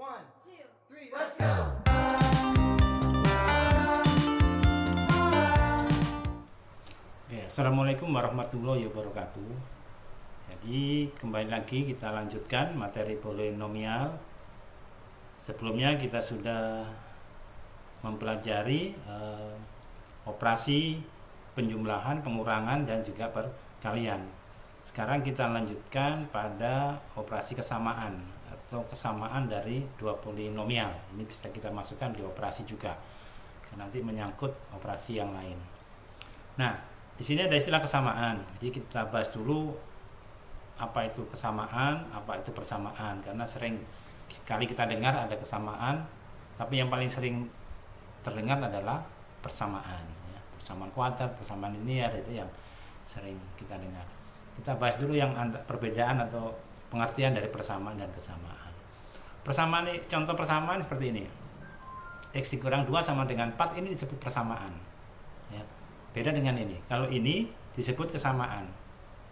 One, two, three, let's go! Assalamualaikum warahmatullahi wabarakatuh. Jadi kembali lagi kita lanjutkan materi polinomial. Sebelumnya kita sudah mempelajari operasi penjumlahan, pengurangan, dan juga perkalian. Sekarang kita lanjutkan pada operasi kesamaan atau kesamaan dari dua polinomial. Ini bisa kita masukkan di operasi juga, karena nanti menyangkut operasi yang lain. Nah, di sini ada istilah kesamaan. Jadi kita bahas dulu apa itu kesamaan, apa itu persamaan, karena sering sekali kita dengar ada kesamaan, tapi yang paling sering terdengar adalah persamaan. Ya. Persamaan kuadrat, persamaan linear, itu yang sering kita dengar. Kita bahas dulu yang perbedaan atau pengertian dari persamaan dan kesamaan. Persamaan, contoh persamaan seperti ini. X dikurang 2 sama dengan 4, ini disebut persamaan. Ya. Beda dengan ini. Kalau ini disebut kesamaan.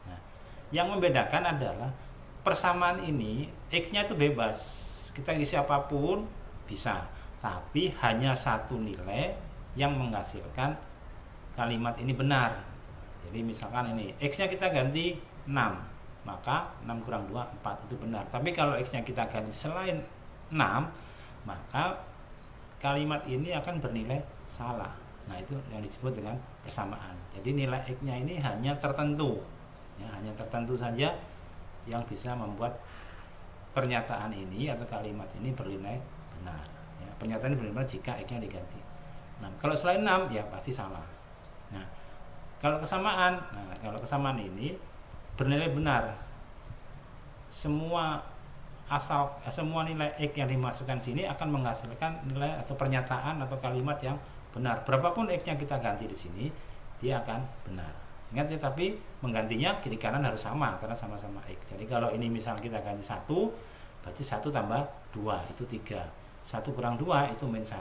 Nah, yang membedakan adalah persamaan ini X-nya itu bebas. Kita isi apapun bisa, tapi hanya satu nilai yang menghasilkan kalimat ini benar. Jadi misalkan ini X-nya kita ganti 6, maka 6 kurang 2, 4 itu benar. Tapi kalau X-nya kita ganti selain 6, maka kalimat ini akan bernilai salah. Nah, itu yang disebut dengan persamaan. Jadi nilai X-nya ini hanya tertentu, ya, hanya tertentu saja yang bisa membuat pernyataan ini atau kalimat ini bernilai benar. Ya, pernyataan ini bernilai benar jika X-nya diganti 6. Kalau selain 6, ya pasti salah. Nah, kalau kesamaan ini bernilai benar. Semua nilai X yang dimasukkan sini akan menghasilkan nilai atau pernyataan atau kalimat yang benar. Berapapun X-nya kita ganti di sini, dia akan benar. Ingat ya, tapi menggantinya kiri kanan harus sama karena sama-sama X. Jadi kalau ini misal kita ganti 1, berarti 1 tambah 2 itu 3. 1 kurang 2 itu min 1.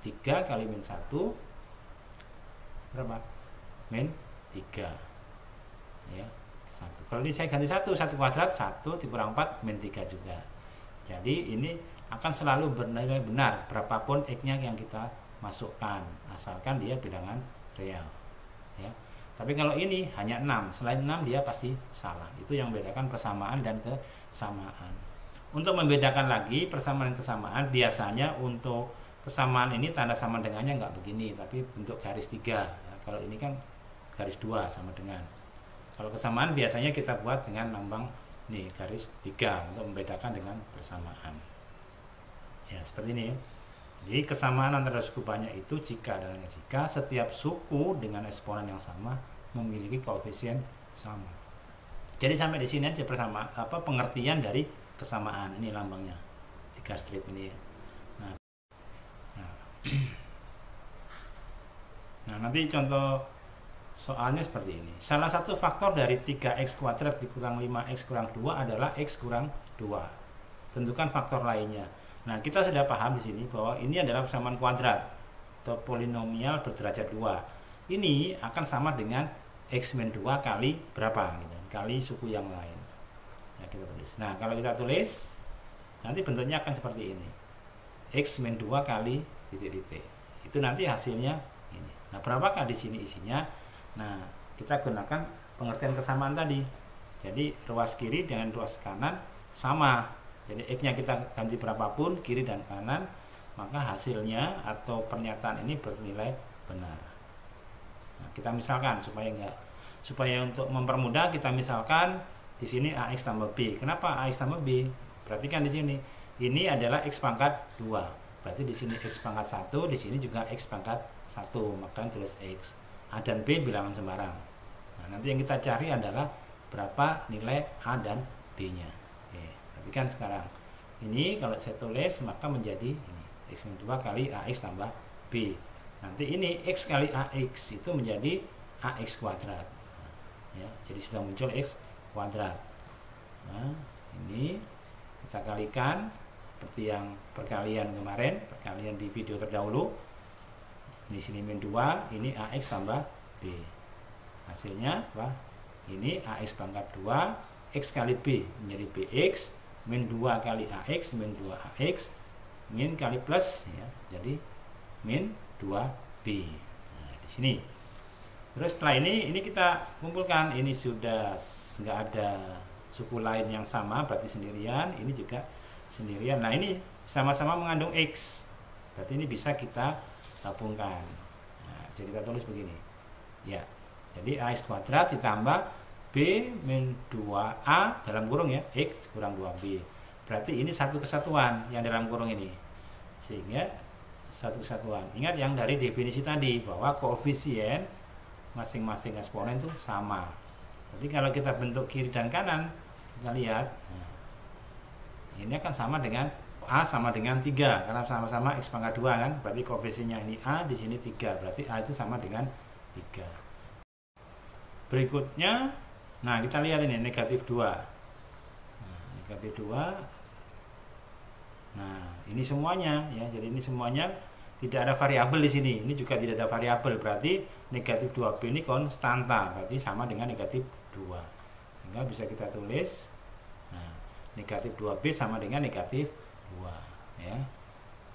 3 kali min 1 berapa? Min 3. Ya, 1. Kalau ini saya ganti 1 kuadrat, 1 dikurang 4 min 3 juga. Jadi ini akan selalu bernilai benar berapapun X-nya yang kita masukkan, asalkan dia bilangan real. Ya. Tapi kalau ini hanya 6, selain 6 dia pasti salah. Itu yang membedakan persamaan dan kesamaan. Untuk membedakan lagi persamaan dan kesamaan, biasanya untuk kesamaan ini tanda sama dengannya nggak begini, tapi bentuk garis 3. Ya, kalau ini kan garis 2 sama dengan. Kalau kesamaan biasanya kita buat dengan lambang nih garis 3 untuk membedakan dengan persamaan. Ya, seperti ini. Jadi kesamaan antara suku banyak itu jika setiap suku dengan eksponen yang sama memiliki koefisien sama. Jadi sampai di sini aja pengertian dari kesamaan. Ini lambangnya 3 strip ini. Nah, nanti contoh soalnya seperti ini. Salah satu faktor dari 3x kuadrat dikurang 5x kurang 2 adalah x kurang 2. Tentukan faktor lainnya. Nah, kita sudah paham di sini bahwa ini adalah persamaan kuadrat atau polinomial berderajat 2. Ini akan sama dengan x min 2 kali berapa gitu, kali suku yang lain. Ya, kita tulis. Nah, kalau kita tulis nanti bentuknya akan seperti ini. X min 2 kali titik-titik. Itu nanti hasilnya ini. Nah, berapakah di sini isinya? Nah, kita gunakan pengertian kesamaan tadi. Jadi ruas kiri dengan ruas kanan sama. Jadi X-nya kita ganti berapapun kiri dan kanan, maka hasilnya atau pernyataan ini bernilai benar. Nah, kita misalkan supaya untuk mempermudah kita misalkan di sini AX tambah B. Kenapa AX tambah B? Perhatikan di sini. Ini adalah X pangkat 2. Berarti di sini X pangkat 1, di sini juga X pangkat 1. Maka tulis X. A dan B bilangan sembarang. Nah, nanti yang kita cari adalah berapa nilai A dan B-nya. Kan sekarang ini kalau saya tulis maka menjadi ini x min 2 kali ax tambah b. Nanti ini x kali ax itu menjadi ax kuadrat. Ya, jadi sudah muncul x kuadrat. Nah, ini kita kalikan seperti yang perkalian kemarin, perkalian di video terdahulu. Di sini min 2, ini ax tambah b. Hasilnya apa? Ini ax pangkat 2 x kali b menjadi bx min 2 kali AX min 2 AX min kali plus ya, jadi min 2B. Nah, di sini. Terus setelah ini kita kumpulkan, ini sudah nggak ada suku lain yang sama, berarti sendirian, ini juga sendirian. Nah, ini sama-sama mengandung X, berarti ini bisa kita gabungkan. Nah, jadi kita tulis begini ya, jadi AX kuadrat ditambah B min 2A dalam kurung ya, X kurang 2B, berarti ini satu kesatuan yang dalam kurung ini, sehingga satu kesatuan. Ingat yang dari definisi tadi, bahwa koefisien masing-masing eksponen itu sama. Jadi kalau kita bentuk kiri dan kanan, kita lihat, nah, ini akan sama dengan A sama dengan 3, karena sama-sama X pangkat 2 kan, berarti koefisiennya ini A, di sini 3, berarti A itu sama dengan 3. Berikutnya, nah kita lihat ini negatif 2. Nah, negatif 2. Nah, ini semuanya ya, jadi ini semuanya tidak ada variabel di sini. Ini juga tidak ada variabel, berarti negatif 2B ini konstanta, berarti sama dengan negatif 2. Sehingga bisa kita tulis, nah, negatif 2B sama dengan negatif 2 ya.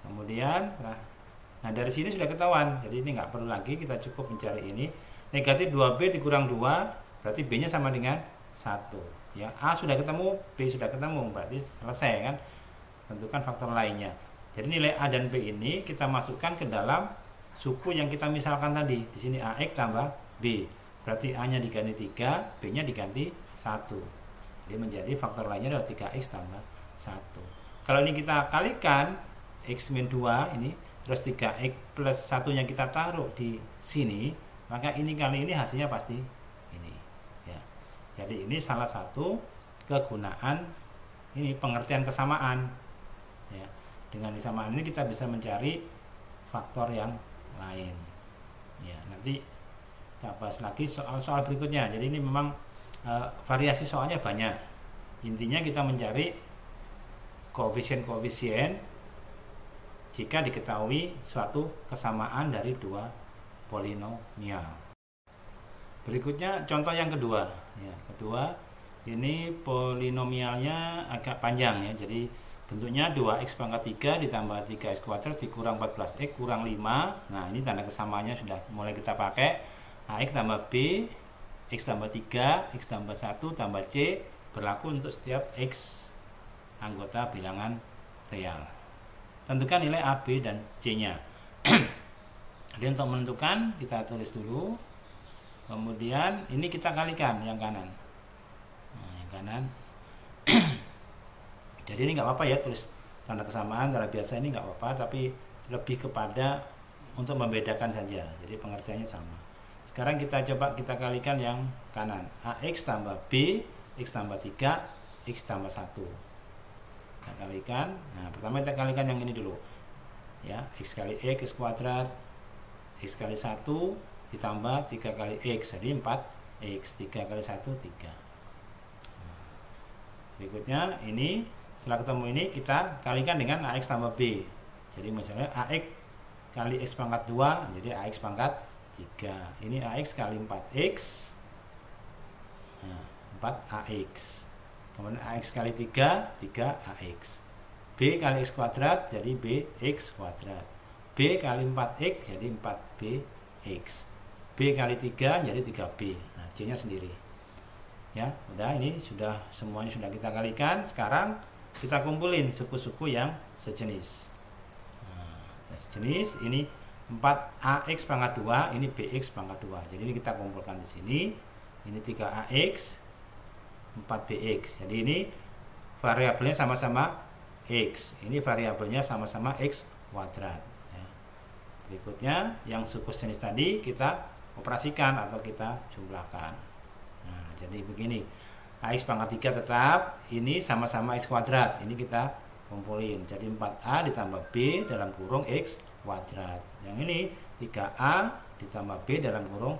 Kemudian nah dari sini sudah ketahuan, jadi ini nggak perlu lagi, kita cukup mencari ini. Negatif 2B dikurang 2, berarti B nya sama dengan 1 ya. A sudah ketemu, B sudah ketemu, berarti selesai kan. Tentukan faktor lainnya. Jadi nilai A dan B ini kita masukkan ke dalam suku yang kita misalkan tadi. Di sini AX tambah B, berarti A nya diganti 3, B nya diganti 1. Jadi menjadi faktor lainnya adalah 3X tambah 1. Kalau ini kita kalikan X min 2 ini, terus 3X plus 1 nya kita taruh di sini, maka ini kali ini hasilnya pasti ini ya. Jadi ini salah satu kegunaan ini pengertian kesamaan ya. Dengan kesamaan ini kita bisa mencari faktor yang lain ya. Nanti kita bahas lagi soal-soal berikutnya. Jadi ini memang variasi soalnya banyak. Intinya kita mencari koefisien-koefisien jika diketahui suatu kesamaan dari dua polinomial. Berikutnya contoh yang kedua ya. Kedua, ini polinomialnya agak panjang ya. Jadi bentuknya 2x pangkat 3 ditambah 3x kuadrat dikurang 14x kurang 5. Nah, ini tanda kesamaannya sudah mulai kita pakai. Ax tambah b, x tambah 3, x tambah 1 tambah c berlaku untuk setiap x anggota bilangan real. Tentukan nilai a, b, dan c-nya. Jadi untuk menentukan kita tulis dulu. Kemudian ini kita kalikan yang kanan. Nah, yang kanan. Jadi ini nggak apa-apa ya, tulis tanda kesamaan cara biasa ini nggak apa-apa, tapi lebih kepada untuk membedakan saja. Jadi pengertiannya sama. Sekarang kita coba kita kalikan yang kanan. AX tambah B, X tambah 3, X tambah 1. Kita kalikan. Nah, pertama kita kalikan yang ini dulu. Ya, X kali X kuadrat, X kali 1 ditambah 3 kali X, jadi 4X. 3 kali 1, 3. Berikutnya ini, setelah ketemu ini kita kalikan dengan AX tambah B. Jadi misalnya AX kali X pangkat 2, jadi AX pangkat 3. Ini AX kali 4X, nah, 4AX. Kemudian AX kali 3, 3AX. B kali X kuadrat, jadi BX kuadrat. B kali 4X, jadi 4BX. B kali 3, jadi 3B. Nah, C-nya sendiri. Ya, udah, ini sudah semuanya sudah kita kalikan. Sekarang kita kumpulin suku-suku yang sejenis. Nah, sejenis ini 4AX pangkat 2, ini BX pangkat 2. Jadi ini kita kumpulkan di sini. Ini 3AX, 4BX. Jadi ini variabelnya sama-sama X. Ini variabelnya sama-sama X kuadrat. Ya. Berikutnya yang suku sejenis tadi kita operasikan atau kita jumlahkan. Nah, jadi begini. AX pangkat 3 tetap, ini sama-sama X kuadrat, ini kita kumpulin, jadi 4A ditambah B dalam kurung X kuadrat. Yang ini 3A ditambah B dalam kurung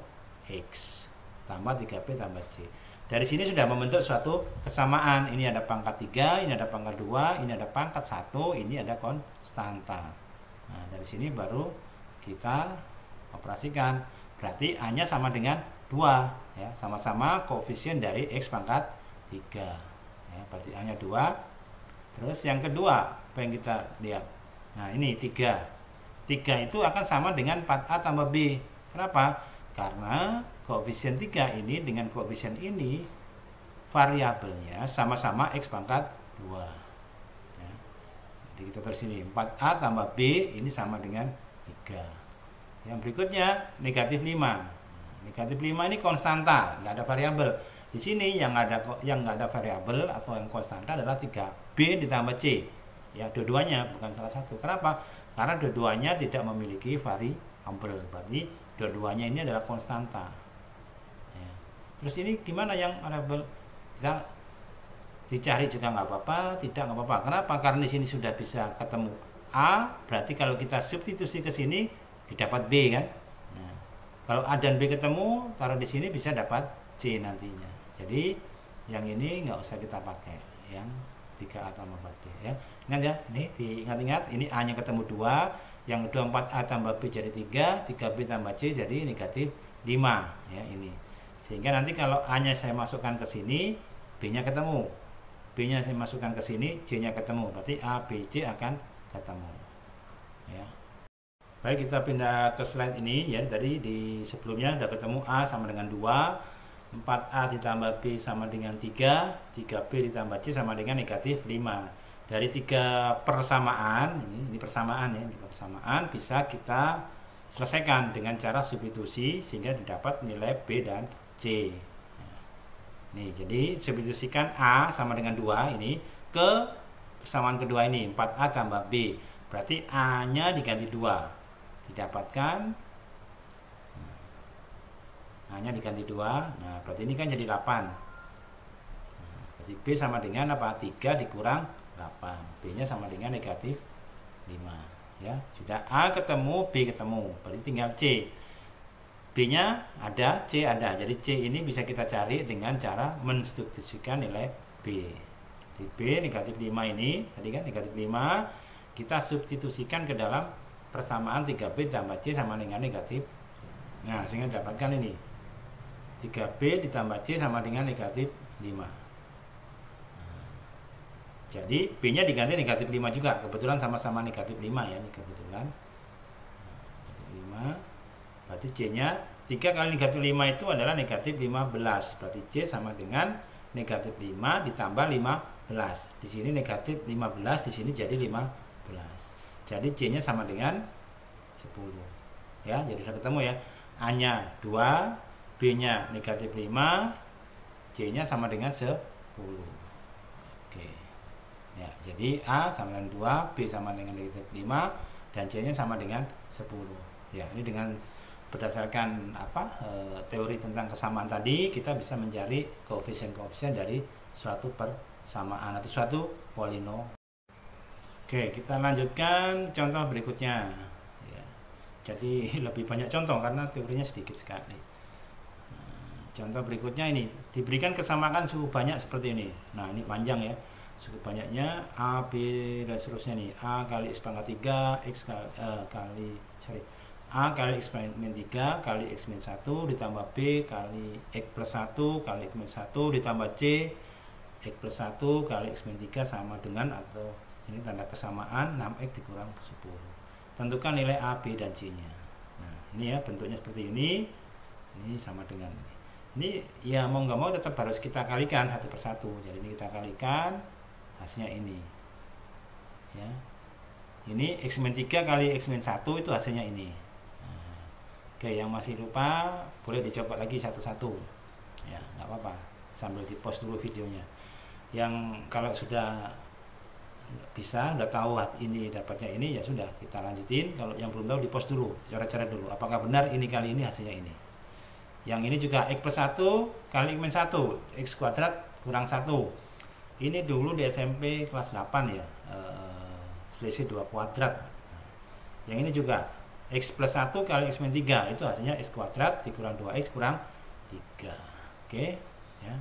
X tambah 3B tambah C. Dari sini sudah membentuk suatu kesamaan. Ini ada pangkat 3, ini ada pangkat 2, ini ada pangkat 1, ini ada konstanta. Nah, dari sini baru kita operasikan. Berarti A-nya sama dengan 2 ya, sama-sama koefisien dari X pangkat 3 ya, berarti A nya 2. Terus yang kedua apa yang kita lihat, Nah ini 3 itu akan sama dengan 4A tambah B. Kenapa? Karena koefisien 3 ini dengan koefisien ini variabelnya sama-sama X pangkat 2 ya. Jadi kita tulis ini 4A tambah B ini sama dengan 3. Yang berikutnya negatif 5. Negatif 5 ini konstanta, nggak ada variabel. Di sini yang nggak ada variabel atau yang konstanta adalah 3B ditambah C. Ya, dua-duanya bukan salah satu. Kenapa? Karena dua-duanya tidak memiliki variabel. Berarti dua-duanya ini adalah konstanta. Ya. Terus ini gimana yang variabel? Kita dicari juga nggak apa-apa, tidak nggak apa-apa. Kenapa? Karena di sini sudah bisa ketemu A, berarti kalau kita substitusi ke sini didapat B kan? Nah, kalau A dan B ketemu, taruh di sini bisa dapat C nantinya. Jadi yang ini nggak usah kita pakai, yang 3A tambah 4B ya. Ingat ya, ini diingat-ingat, ini A-nya ketemu 2, yang kedua 4A tambah B jadi 3, 3B tambah C jadi negatif 5 ya ini. Sehingga nanti kalau A-nya saya masukkan ke sini, B-nya ketemu. B-nya saya masukkan ke sini, C-nya ketemu. Berarti A, B, C akan ketemu. Ya. Baik, kita pindah ke slide ini ya. Tadi di sebelumnya sudah ketemu A sama dengan 2, 4A ditambah B sama dengan 3, 3B ditambah C sama dengan negatif 5. Dari 3 persamaan, ini persamaan ya, ini persamaan bisa kita selesaikan dengan cara substitusi sehingga didapat nilai B dan C. Nih, jadi substitusikan A sama dengan 2 ini ke persamaan kedua ini, 4A tambah B. Berarti A-nya diganti 2. Didapatkan A-nya diganti 2. Nah, berarti ini kan jadi 8. Nah, berarti B sama dengan apa? 3 dikurang 8. B-nya sama dengan negatif 5. Ya, sudah A ketemu, B ketemu. Berarti tinggal C. B-nya ada, C ada. Jadi C ini bisa kita cari dengan cara mensubstitusikan nilai B. Di B negatif 5 ini, tadi kan negatif 5, kita substitusikan ke dalam persamaan 3B tambah C sama dengan negatif. Nah, sehingga dapatkan ini. 3B ditambah C sama dengan negatif 5. Jadi B-nya diganti negatif 5 juga. Kebetulan sama-sama negatif 5 ya. Ini kebetulan negatif 5. Berarti C-nya 3 kali negatif 5 itu adalah negatif 15. Berarti C sama dengan negatif 5 ditambah 15. Di sini negatif 15, di sini jadi 15. Jadi C-nya sama dengan 10. Ya, jadi sudah ketemu ya. A-nya 2, B-nya negatif 5, C-nya sama dengan 10. Oke. Ya, jadi A sama dengan 2, B sama dengan negatif 5, dan C-nya sama dengan 10. Ya, ini dengan berdasarkan teori tentang kesamaan tadi, kita bisa mencari koefisien-koefisien dari suatu persamaan atau suatu polinom. Oke, kita lanjutkan contoh berikutnya. Ya, jadi lebih banyak contoh karena teorinya sedikit sekali. Contoh berikutnya ini, diberikan kesamaan suhu banyak seperti ini. Nah, ini panjang ya. Suhu banyaknya A, B, dan seterusnya nih. A kali X pangkat 3, A kali X min 3 kali X min 1 ditambah B kali X plus 1 kali X min 1 ditambah C X plus 1 kali X min 3 sama dengan, atau ini tanda kesamaan 6X dikurang 10. Tentukan nilai A, B, dan C-nya. Nah, ini ya bentuknya seperti ini. Ini sama dengan ini. Ini ya mau nggak mau tetap harus kita kalikan satu persatu. Jadi ini kita kalikan, hasilnya ini. Ya. Ini X min 3 kali X min 1 itu hasilnya ini. Nah, oke, yang masih lupa boleh dicoba lagi satu-satu. Ya, nggak apa-apa. Sambil di-post dulu videonya. Yang kalau sudah bisa, udah tahu ini dapatnya ini, ya sudah kita lanjutin. Kalau yang belum tahu di-post dulu, cara-cara dulu. Apakah benar ini kali ini hasilnya ini? Yang ini juga X plus 1 kali X min 1, X kuadrat kurang 1. Ini dulu di SMP kelas 8 ya, selisih 2 kuadrat. Yang ini juga X plus 1 kali X min 3, itu hasilnya X kuadrat dikurang 2X kurang 3. Oke ya.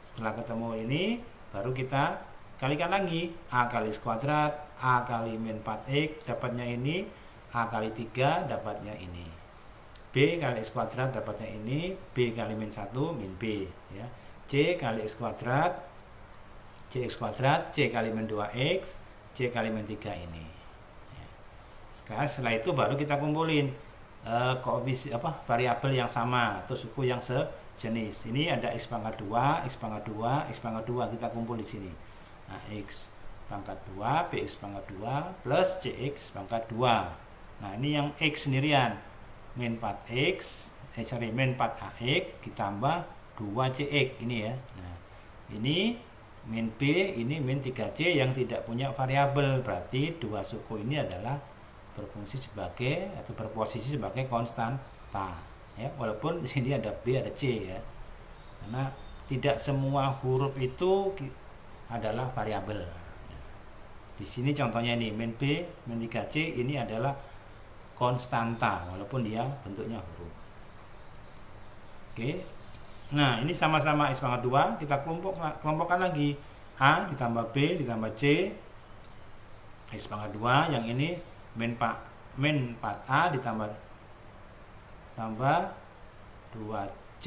Setelah ketemu ini, baru kita kalikan lagi. A kali X kuadrat, A kali min 4X dapatnya ini, A kali 3 dapatnya ini. B kali X kuadrat dapatnya ini, B kali min 1 min B ya. C kali X kuadrat, C X kuadrat, C kali min 2X, C kali min 3 ini ya. Setelah itu baru kita kumpulin variabel yang sama atau suku yang sejenis. Ini ada x pangkat 2, x pangkat 2, x pangkat 2, kita kumpul di sini. Nah, x pangkat 2, bx pangkat 2 plus cx pangkat 2. Nah, ini yang x sendirian. Min 4x, min 4ax ditambah 2cx ini ya. Nah, ini min b, ini min 3c yang tidak punya variabel. Berarti dua suku ini adalah berfungsi sebagai atau berposisi sebagai konstanta ya, walaupun di sini ada b ada c ya, karena tidak semua huruf itu adalah variabel. Di sini contohnya ini min b min 3c ini adalah konstanta walaupun dia bentuknya huruf. Oke, nah ini sama-sama x pangkat 2, kita kelompokkan lagi, a ditambah b ditambah c x pangkat 2, yang ini min 4a ditambah 2c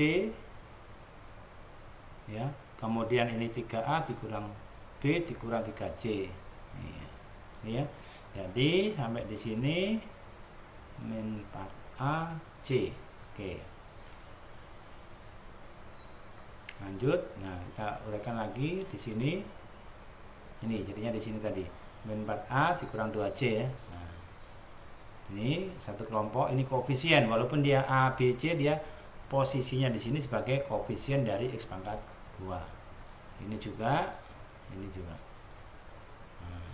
ya, kemudian ini 3a dikurang b dikurang 3c ini ya. Jadi sampai di sini min 4a c. Oke, lanjut. Nah, kita uraikan lagi di sini. Ini jadinya di sini tadi min 4a dikurang 2c ya. Nah, ini satu kelompok, ini koefisien, walaupun dia a b c, dia posisinya di sini sebagai koefisien dari x pangkat 2. Ini juga, ini juga. Nah,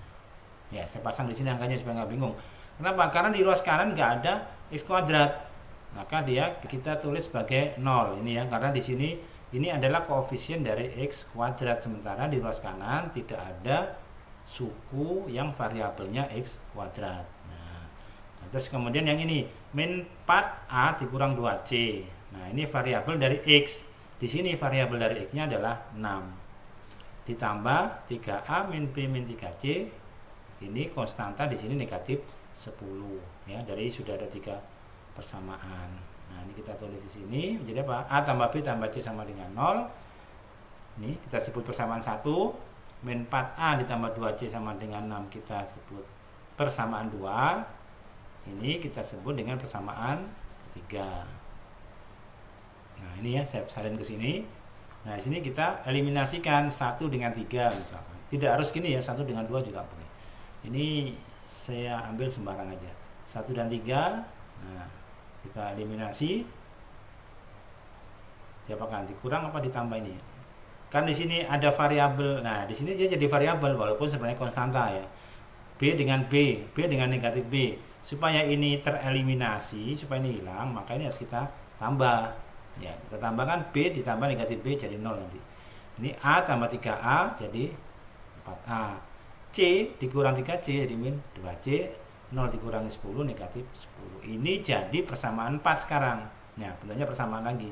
ya, saya pasang di sini angkanya supaya nggak bingung. Kenapa? Karena di ruas kanan nggak ada x kuadrat, maka dia kita tulis sebagai 0 ini ya, karena di sini ini adalah koefisien dari x kuadrat, sementara di ruas kanan tidak ada suku yang variabelnya x kuadrat. Nah, terus kemudian yang ini min 4a dikurang 2c. Nah, ini variabel dari x. Di sini variabel dari x-nya adalah 6. Ditambah 3a min b min 3c. Ini konstanta di sini negatif 10 ya. Dari sudah ada 3 persamaan. Nah, ini kita tulis di sini menjadi apa? A tambah b tambah c sama dengan 0. Ini kita sebut persamaan 1. Min 4a ditambah 2c sama dengan 6 kita sebut persamaan 2. Ini kita sebut dengan persamaan 3. Nah, ini ya, saya salin ke sini. Nah, di sini kita eliminasikan 1 dengan 3 misalkan. Tidak harus gini ya, 1 dengan 2 juga boleh. Ini saya ambil sembarang aja. 1 dan 3. Nah, kita eliminasi. Diapakan? Dikurang apa ditambah ini? Kan di sini ada variabel. Nah, di sini dia jadi variabel walaupun sebenarnya konstanta ya. B dengan B, B dengan negatif B. Supaya ini tereliminasi, supaya ini hilang, maka ini harus kita tambah. Ya, kita tambahkan B ditambah negatif B jadi 0 nanti. Ini A tambah 3A jadi 4A. C dikurang 3C jadi min 2C. 0 dikurangi 10 negatif 10. Ini jadi persamaan 4 sekarang. Ya, bentuknya persamaan lagi.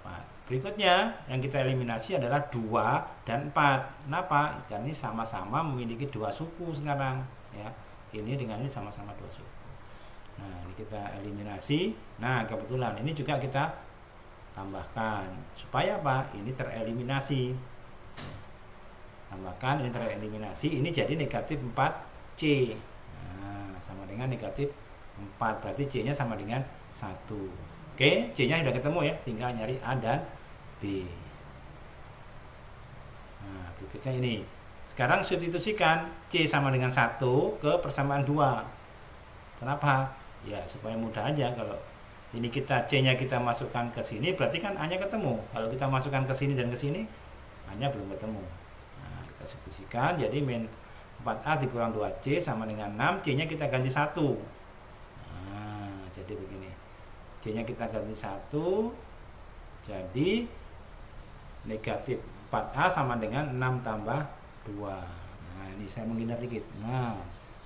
4. Berikutnya yang kita eliminasi adalah 2 dan 4. Kenapa? Karena ini sama-sama memiliki 2 suku sekarang ya. Ini dengan ini sama-sama 2 suku. Nah, ini kita eliminasi. Nah, kebetulan ini juga kita tambahkan. Supaya apa? Ini tereliminasi. Tambahkan, ini tereliminasi. Ini jadi negatif 4C. Nah, sama dengan negatif 4. Berarti C-nya sama dengan 1. Oke, C-nya sudah ketemu ya. Tinggal nyari A dan B. Nah, berikutnya ini. Sekarang substitusikan C sama dengan 1 ke persamaan 2. Kenapa? Ya, supaya mudah aja. Kalau ini kita C-nya kita masukkan ke sini, berarti kan A-nya ketemu. Kalau kita masukkan ke sini dan ke sini, A-nya belum ketemu. Nah, kita substitusikan. Jadi min 4A dikurang 2C sama dengan 6. C-nya kita ganti 1. Nah, jadi begini. C-nya kita ganti 1. Jadi negatif 4A sama dengan 6 tambah 2. Nah, ini saya menghindar dikit. Nah,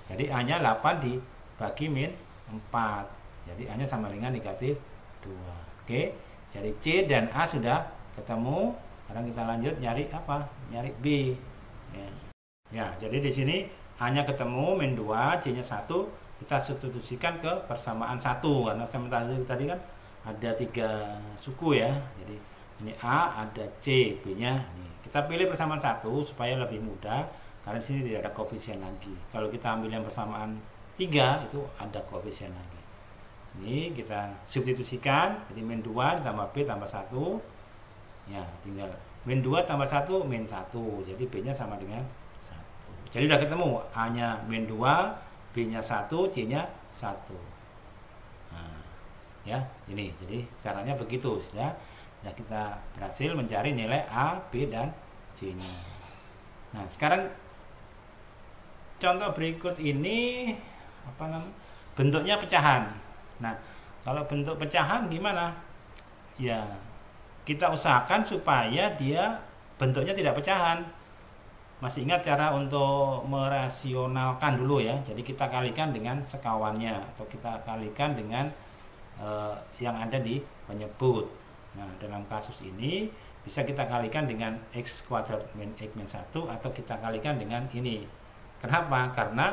jadi A-nya 8 dibagi min 4. Jadi A-nya sama dengan negatif 2. Oke, jadi C dan A sudah ketemu. Sekarang kita lanjut nyari apa? Nyari B. Ya, jadi di sini A-nya ketemu min 2, C-nya 1. Kita substitusikan ke persamaan 1 karena tadi kan ada 3 suku ya. Jadi ini A, ada C, B-nya. Kita pilih persamaan 1 supaya lebih mudah karena di sini tidak ada koefisien lagi. Kalau kita ambil yang persamaan 3 itu ada koefisien lagi. Ini kita substitusikan, jadi min 2 ditambah B tambah 1, ya tinggal min 2 tambah 1 min 1, jadi B nya sama dengan 1. Jadi udah ketemu, A nya min 2, B nya 1, C nya 1. Nah, ya ini, jadi caranya begitu ya. Nah, kita berhasil mencari nilai A, B, dan C nya. Nah, sekarang contoh berikut ini bentuknya pecahan. Nah, kalau bentuk pecahan gimana? Ya, kita usahakan supaya dia bentuknya tidak pecahan. Masih ingat cara untuk merasionalkan dulu ya. Jadi kita kalikan dengan sekawannya atau kita kalikan dengan yang ada di penyebut. Nah, dalam kasus ini bisa kita kalikan dengan x kuadrat min x min 1 atau kita kalikan dengan ini. Kenapa? Karena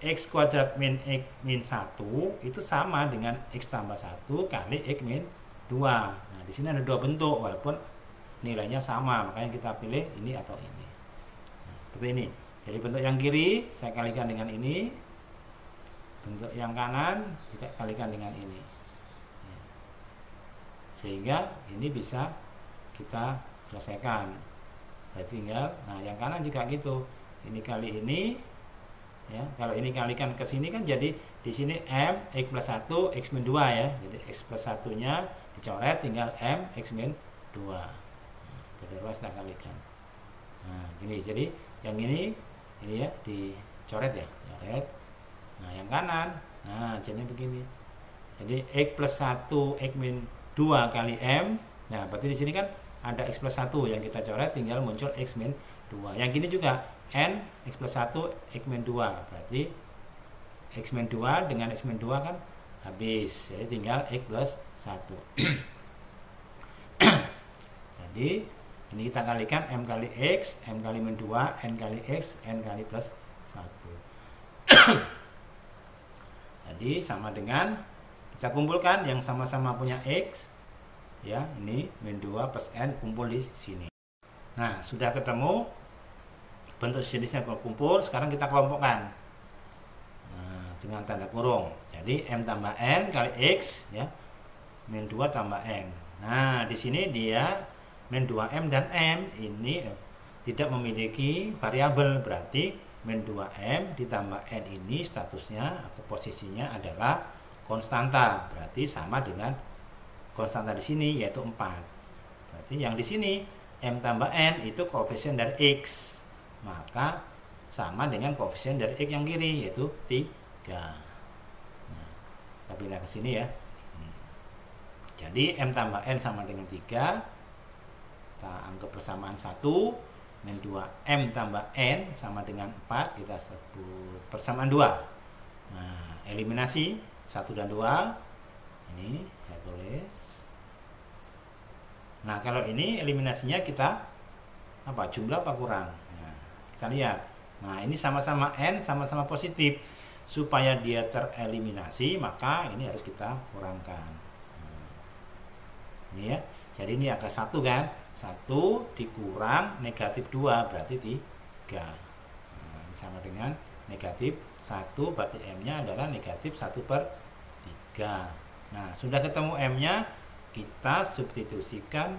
x kuadrat min x min 1 itu sama dengan x tambah 1 kali x min 2. Nah, di sini ada dua bentuk walaupun nilainya sama, makanya kita pilih ini atau ini. Nah, seperti ini. Jadi bentuk yang kiri saya kalikan dengan ini. Bentuk yang kanan juga kalikan dengan ini. Sehingga ini bisa kita selesaikan. Jadi tinggal, nah yang kanan juga gitu. Ini kali ini. Ya, kalau ini kalikan ke sini kan jadi di sini M x plus 1 x min 2 ya. Jadi x plus 1 nya dicoret tinggal M x min 2. Nah, kedua kita kalikan. Nah, gini. Jadi yang ini ya dicoret ya, coret. Nah, yang kanan. Nah, jadi begini. Jadi x plus 1 x min 2 kali M. Nah, berarti di sini kan ada x plus 1 yang kita coret tinggal muncul x min 2. Yang gini juga N x plus 1 x min 2, berarti x min 2 dengan x min 2 kan habis, jadi tinggal x plus 1. Jadi ini kita kalikan M kali X, M kali min 2, N kali X, N kali plus 1. Jadi sama dengan kita kumpulkan yang sama-sama punya X ya, ini min 2 plus N kumpul di sini. Nah, sudah ketemu bentuk sejenisnya kumpul, sekarang kita kelompokkan dengan tanda kurung. Jadi M tambah N kali X ya, min 2 tambah N. Nah, di sini dia min 2M dan M ini tidak memiliki variabel, berarti min 2M ditambah N ini statusnya atau posisinya adalah konstanta, berarti sama dengan konstanta di sini yaitu 4. Berarti yang di sini M tambah N itu koefisien dari X, maka sama dengan koefisien dari X yang kiri yaitu 3. Nah, kita pindah ke sini ya. Jadi M tambah N sama dengan 3. Kita anggap persamaan 1. Min 2M tambah N sama dengan 4. Kita sebut persamaan 2. Nah, eliminasi 1 dan 2. Ini saya tulis. Nah, kalau ini eliminasinya kita apa? Jumlah apa kurang? Kita lihat. Nah, ini sama-sama N, sama-sama positif. Supaya dia tereliminasi, maka ini harus kita kurangkan. Ini ya. Jadi ini angka 1 kan? 1 dikurang negatif 2 berarti 3. Nah, ini sama dengan negatif 1, berarti M-nya adalah negatif 1/3. Nah, sudah ketemu M-nya, kita substitusikan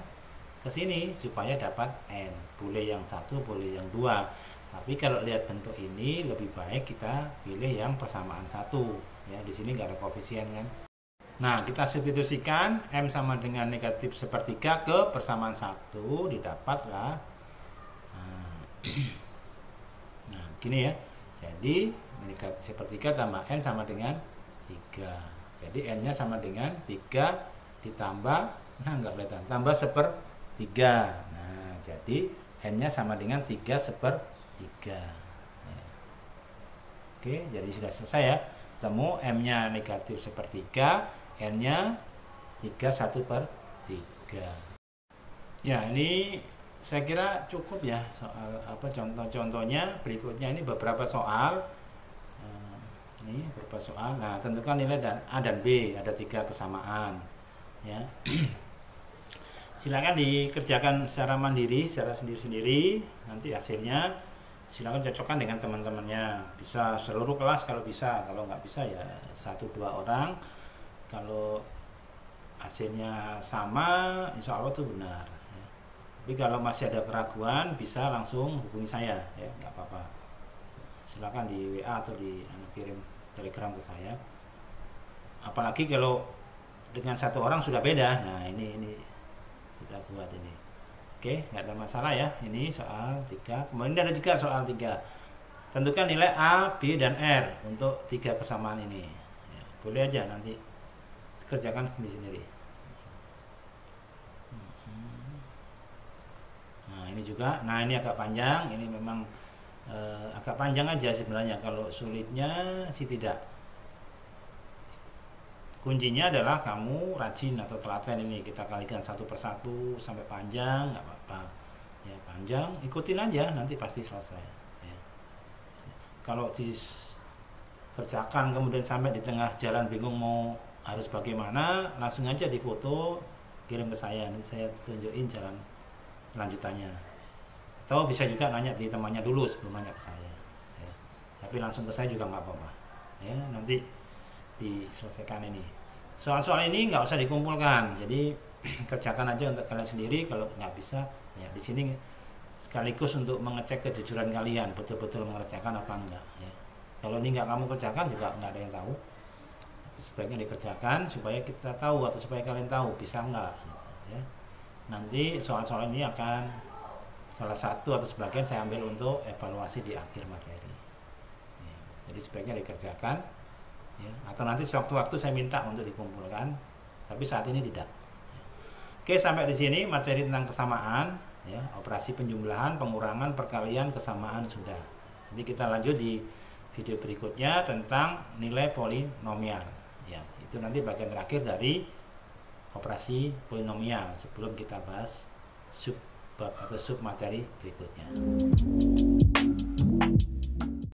ke sini supaya dapat N. Boleh yang 1, boleh yang 2. Tapi kalau lihat bentuk ini lebih baik kita pilih yang persamaan 1 ya. Di sini nggak ada koefisien kan. Nah, kita substitusikan M sama dengan negatif 1/3 ke persamaan 1, didapatlah nah gini ya. Jadi negatif 1/3 tambah N sama dengan 3. Jadi N nya sama dengan 3 ditambah, nah nggak kelihatan, tambah 1/3. Nah, jadi N nya sama dengan 3/3. Oke, jadi sudah selesai ya. Temu M nya negatif 1/3, N nya 3/1/3. Ya, ini saya kira cukup ya soal contoh-contohnya. Berikutnya ini beberapa soal. Ini beberapa soal. Nah, tentukan nilai dan A dan B, ada 3 kesamaan ya. Silakan dikerjakan secara mandiri, secara sendiri-sendiri. Nanti hasilnya silakan cocokkan dengan teman-temannya, bisa seluruh kelas kalau bisa, kalau nggak bisa ya 1-2 orang. Kalau hasilnya sama insya Allah itu benar ya. Tapi kalau masih ada keraguan bisa langsung hubungi saya ya, nggak apa-apa, silakan di WA atau kirim telegram ke saya. Apalagi kalau dengan 1 orang sudah beda, nah ini kita buat ini. Oke, nggak ada masalah ya. Ini soal 3. Kemudian ada juga soal 3. Tentukan nilai A, B, dan R untuk 3 kesamaan ini. Ya, boleh aja nanti kerjakan sendiri. Nah ini juga. Nah ini agak panjang. Ini memang agak panjang aja sebenarnya. Kalau sulitnya sih tidak. Kuncinya adalah kamu rajin atau telaten ini, kita kalikan 1 per 1 sampai panjang, nggak apa-apa ya, panjang ikutin aja nanti pasti selesai ya. Kalau dikerjakan kemudian sampai di tengah jalan bingung mau harus bagaimana, langsung aja difoto kirim ke saya, nanti saya tunjukin jalan lanjutannya. Atau bisa juga nanya di temannya dulu sebelum nanya ke saya ya. Tapi langsung ke saya juga nggak apa-apa ya, nanti diselesaikan ini. Soal-soal ini nggak usah dikumpulkan, jadi kerjakan aja untuk kalian sendiri. Kalau nggak bisa ya di sini sekaligus untuk mengecek kejujuran kalian, betul-betul mengerjakan apa enggak ya. Kalau ini nggak kamu kerjakan juga nggak ada yang tahu, sebaiknya dikerjakan supaya kita tahu atau supaya kalian tahu bisa nggak ya. Nanti soal-soal ini akan salah satu atau sebagian saya ambil untuk evaluasi di akhir materi ya. Jadi sebaiknya dikerjakan ya, atau nanti sewaktu-waktu saya minta untuk dikumpulkan, tapi saat ini tidak. Oke, sampai di sini materi tentang kesamaan ya, operasi penjumlahan, pengurangan, perkalian, kesamaan sudah. Nanti kita lanjut di video berikutnya tentang nilai polinomial ya, itu nanti bagian terakhir dari operasi polinomial sebelum kita bahas sub bab atau sub materi berikutnya.